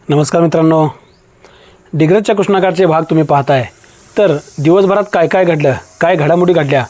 नमस्कार मित्रांनो, डिग्रजच्या कृष्णाकाठचे भाग तुम्ही पाहताय. तर दिवसभरात काय काय घडलं, काय घडामोडी घडल्या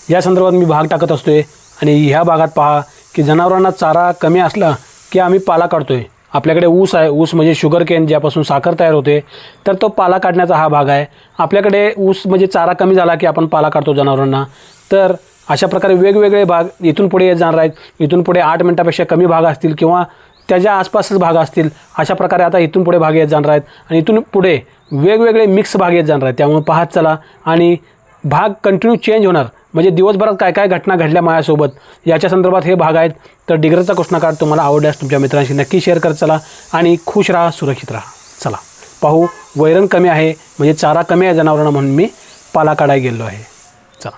या संदर्भात मी भाग टाकत असतोय. आणि ह्या भागात पहा की जनावरांना चारा कमी असला की आम्ही पाला काढतोय. आपल्याकडे ऊस आहे, ऊस म्हणजे शुगर केन ज्यापासून साखर तयार होते, तर तो पाला काढण्याचा हा भाग आहे. आपल्याकडे ऊस म्हणजे चारा कमी झाला की आपण पाला काढतो जनावरांना. तर अशा प्रकारे वेगवेगळे भाग इथून पुढे येत जाणार आहेत. इथून पुढे 8 मिनिटापेक्षा कमी भाग असतील किंवा त्याच्या आसपासच भाग असतील. अशा प्रकारे आता इथून पुढे भाग येत जाणार आहेत आणि इथून पुढे वेगवेगळे मिक्स भाग येत जाणार आहेत. त्यामुळे पाहत चला आणि भाग कंटिन्यू चेंज होणार. म्हणजे दिवसभरात काय काय घटना घडल्या माझ्यासोबत याच्या संदर्भात हे भाग आहेत. तर डिग्रजचा कृष्णाकाठ तुम्हाला आवडल्यास तुमच्या मित्रांशी नक्की शेअर करत चला आणि खुश राहा, सुरक्षित राहा. चला पाहू. वैरण कमी आहे म्हणजे चारा कमी आहे जनावरांना म्हणून मी पाला काढायला गेलो आहे. चला.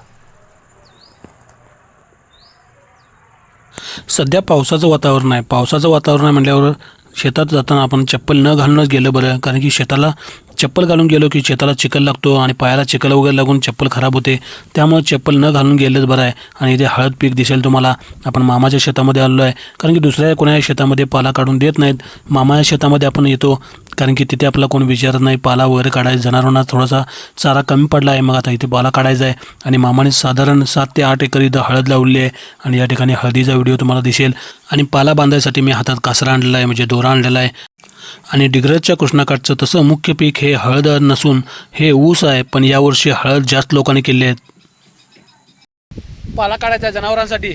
सध्या पावसाचं वातावरण आहे. पावसाचं वातावरण आहे म्हटल्यावर शेतात जाताना आपण चप्पल न घालूनच गेलं बरं. कारण की शेताला चप्पल घालून गेलो की शेताला चिखल लागतो आणि पायाला चिखल वगैरे लागून चप्पल खराब होते. त्यामुळे चप्पल न घालून गेलंच बरं आहे. आणि इथे हळद पीक दिसेल तुम्हाला. आपण मामाच्या शेतामध्ये आलो आहे. कारण की दुसऱ्या कोणाच्या शेतामध्ये पाला काढून देत नाहीत. मामाच्या शेतामध्ये आपण येतो कारण की तिथे आपला कोण विचारत नाही. पाला वगैरे काढायचा, जनावरांना थोडासा चारा कमी पडला आहे, मग आता इथे पाला काढायचा आहे. आणि मामाने साधारण 7 ते 8 एकर इथं हळद लावली आहे. आणि या ठिकाणी हळदीचा व्हिडिओ तुम्हाला दिसेल. आणि पाला बांधायसाठी मी हातात कासरा आणलेला आहे, म्हणजे दोरा आणलेला आहे. आणि डिग्रजच्या कृष्णाकाठचं तसं मुख्य पीक हे हळद नसून हे ऊस आहे. पण यावर्षी हळद जास्त लोकांनी केली आहेत. पाला काढायचा जनावरांसाठी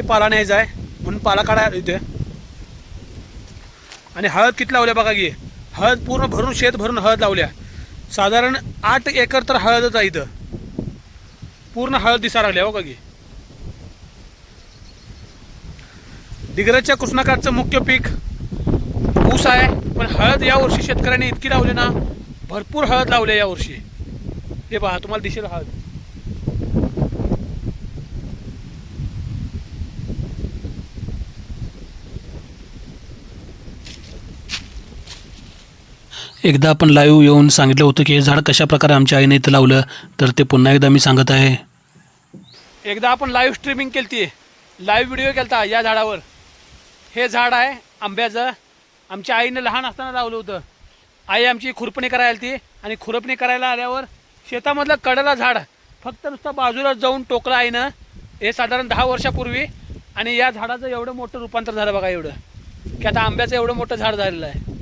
पाला न्यायचा आहे म्हणून पाला काढायला इथे. आणि हळद किती लावल्या बघा की. हळद पूर्ण भरून, शेत भरून हळद लावल्या. साधारण 8 एकर तर हळदच आहे इथं. पूर्ण हळद दिसा लागल्या बघा की. डिग्रजच्या कृष्णाकाठचं मुख्य पीक ऊस आहे. पण हळद यावर्षी शेतकऱ्यांनी इतकी लावली ना, भरपूर हळद लावली यावर्षी. हे पहा, तुम्हाला दिसेल हळद. एकदा आपण लाईव्ह येऊन सांगितलं होतं की हे झाड कशा प्रकारे आमच्या आईने इथं लावलं, तर ते पुन्हा एकदा मी सांगत आहे. एकदा आपण लाईव्ह स्ट्रीमिंग केली, लाईव्ह व्हिडिओ केलता या झाडावर. हे झाड आहे आंब्याचं. आमच्या आईने लहान असताना लावलं होतं. आई आमची खुरपणी करायला आली आणि खुरपणी करायला आल्यावर शेतामधलं कडेला झाड फक्त नुसतं बाजूला जाऊन टोकलं आईनं. हे साधारण 10 वर्षापूर्वी. आणि या झाडाचं एवढं मोठं रूपांतर झालं बघा, एवढं की आता आंब्याचं एवढं मोठं झाड झालेलं आहे.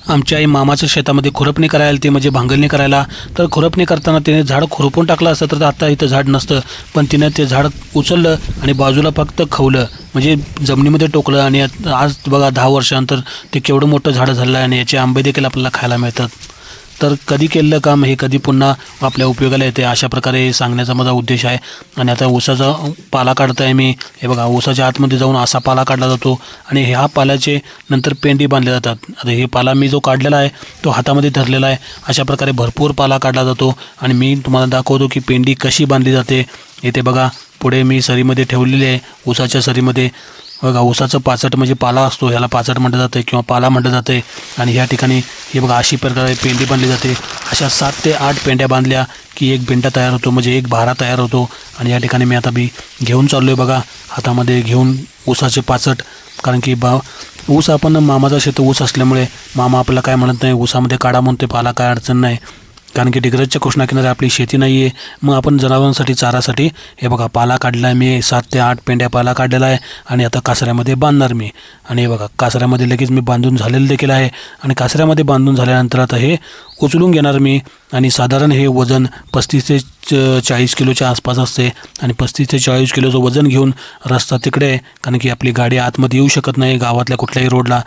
आमच्या आई मामाच्या शेतामध्ये खुरपणी करायला आली, म्हणजे भांगलणी करायला. तर खुरपणी करताना तिने झाड खुरपून टाकलं असतं तर आता इथं झाड नसतं. पण तिनं ते झाड उचललं आणि बाजूला फक्त खवलं, म्हणजे जमिनीमध्ये टोकलं. आणि आज बघा 10 वर्षानंतर ते केवढं मोठं झाड झालं आहे आणि याचे आंबे देखील आपल्याला खायला मिळतात. तर कधी केलेलं काम हे कधी पुन्हा आपल्या उपयोगाला येते, अशा प्रकारे सांगण्याचा माझा उद्देश आहे. आणि आता ऊसाचा पाला काढतो आहे मी. हे बघा, ऊसाच्या आतमध्ये जाऊन असा पाला काढला जातो आणि ह्या पाल्याचे नंतर पेंडी बांधल्या जातात. आता हे पाला मी जो काढलेला आहे तो हातामध्ये धरलेला आहे. अशा प्रकारे भरपूर पाला काढला जातो. आणि मी तुम्हाला दाखवतो की पेंडी कशी बांधली जाते. इथे बघा, पुढे मी सरीमध्ये ठेवलेली आहे, ऊसाच्या सरीमध्ये. बघा, ऊसाचं पाचट म्हणजे पाला असतो, ह्याला पाचट म्हटलं जातं किंवा पाला म्हटलं जातं. आणि ह्या ठिकाणी हे बघा, अशी प्रकारे पेंडी बांधली जाते. अशा 7 ते 8 पेंड्या बांधल्या की एक पेंडा तयार होतो, म्हणजे एक भारा तयार होतो. आणि या ठिकाणी मी आता घेऊन चाललो आहे बघा, हातामध्ये घेऊन ऊसाचे पाचट. कारण की ऊस आपण मामाचा शेत ऊस असल्यामुळे मामा आपल्याला काय म्हणत नाही, ऊसामध्ये काढा म्हणते, पाला काय अडचण नाही. कारण की डिग्रजच्या कृष्णाकिनारी आपली शेती नाही आहे. मग आपण जनावरांसाठी चारासाठी हे बघा पाला काढला आहे मी. 7 ते 8 पेंड्या पाला काढलेला आहे. आणि आता कासऱ्यामध्ये बांधणार मी. आणि हे बघा, कासऱ्यामध्ये लगेच मी बांधून झालेलं देखील आहे. आणि कासऱ्यामध्ये बांधून झाल्यानंतर आता हे उचलून घेणार मी. आणि साधारण हे वजन 35 ते 40 किलोच्या आसपास असते. आणि 35 ते 40 किलोचं वजन घेऊन रस्ता तिकडे आहे. कारण की आपली गाडी आतमध्ये येऊ शकत नाही गावातल्या कुठल्याही रोडला.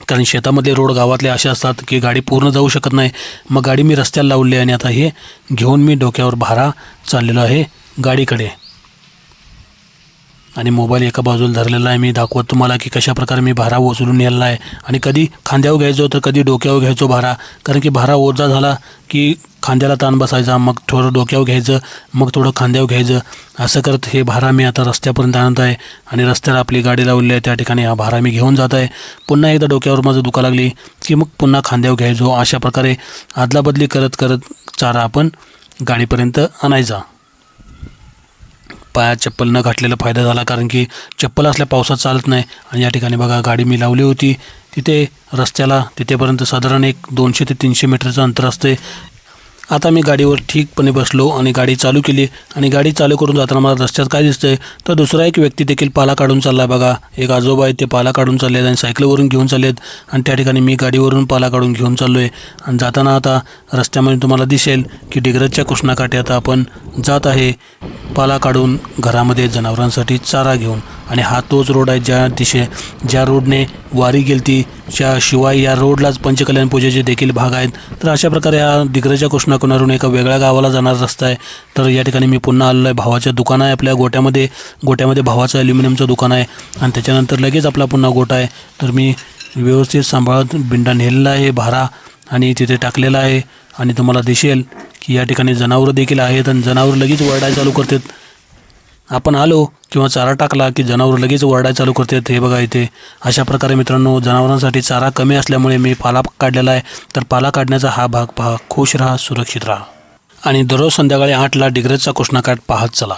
कारण शेतामधले रोड गावातले असे असतात की गाडी पूर्ण जाऊ शकत नाही. मग गाडी मी रस्त्याला लावली. आणि आता हे घेऊन मी डोक्यावर भारा चाललेलो आहे गाडीकडे. आणि मोबाईल एका बाजूला धरलेला आहे. मी दाखवत तुम्हाला की कशा प्रकारे मी भारा उचलून नेलेला आहे. आणि कधी खांद्यावर घ्यायचो तर कधी डोक्यावर घ्यायचो भारा. कारण की भारा ओझा झाला की खांद्याला ताण बसायचा, मग थोडं डोक्यावर घ्यायचं, मग थोडं खांद्यावर घ्यायचं. असं करत हे भारा मी आता रस्त्यापर्यंत आणत आहे. आणि रस्त्याला आपली गाडी लावली आहे, त्या ठिकाणी हा भारा मी घेऊन जात आहे. पुन्हा एकदा डोक्यावर माझं दुखा लागली की मग पुन्हा खांद्यावर घ्यायचो. अशा प्रकारे अदलाबदली करत करत चारा आपण गाडीपर्यंत आणायचा. पायात चप्पल न घातलेला फायदा झाला, कारण की चप्पल असल्या पावसात चालत नाही. आणि या ठिकाणी बघा गाडी मी लावली होती तिथे रस्त्याला, तिथेपर्यंत साधारण एक 200 ते 300 मीटरचं अंतर असते. आता मी गाडीवर ठीकपणे बसलो आणि गाडी चालू केली. आणि गाडी चालू करून जाताना मला रस्त्यात काय दिसतंय तर दुसरा एक व्यक्ती देखील पाला काढून चालला आहे. बघा एक आजोबा आहेत, ते पाला काढून चालले आहेत आणि सायकलवरून घेऊन चालले आहेत. आणि त्या ठिकाणी मी गाडीवरून पाला काढून घेऊन चाललो आहे. आणि जाताना आता रस्त्यामध्ये तुम्हाला दिसेल की डिग्रजच्या कृष्णाकाठी आता आपण जात आहे पाला काढून घरामध्ये जनावरांसाठी चारा घेऊन. आणि हा तोच रोड आहे ज्या रोडने वारी गेलती, शिवाय या रोडलाच पंचकल्याण पूजेचे देखील भाग आहेत. तर अशा प्रकारे हा डिग्रजच्या कृष्णाकुंडावरून एका वेगळ्या गावाला जाणारा रस्ता आहे. तर या ठिकाणी मी पुन्हा आलेलो आहे. भावाचं दुकान आहे आपल्या गोट्यामध्ये भावाचं ॲल्युमिनियमचं दुकान आहे. आणि त्याच्यानंतर लगेच आपला पुन्हा गोठा आहे. तर मी व्यवस्थित सांभाळत बिंडा नेलेला आहे भारा आणि तिथे टाकलेला आहे. आणि तुम्हाला दिसेल की या ठिकाणी जनावरं देखील आहेत आणि जनावरं लगेच वरडायला चालू करतात. आपण आलो किंवा चारा टाकला की जनावर लगेच ओरडायला चालू करतात. हे बघा इथे अशा प्रकारे मित्रांनो जनावरांसाठी चारा कमी असल्यामुळे मी पाला काढलेला आहे. तर पाला काढण्याचा हा भाग पहा. खुश राहा, सुरक्षित राहा आणि दररोज संध्याकाळी 8ला डिग्रजचा कृष्णाकाठ पाहत चला.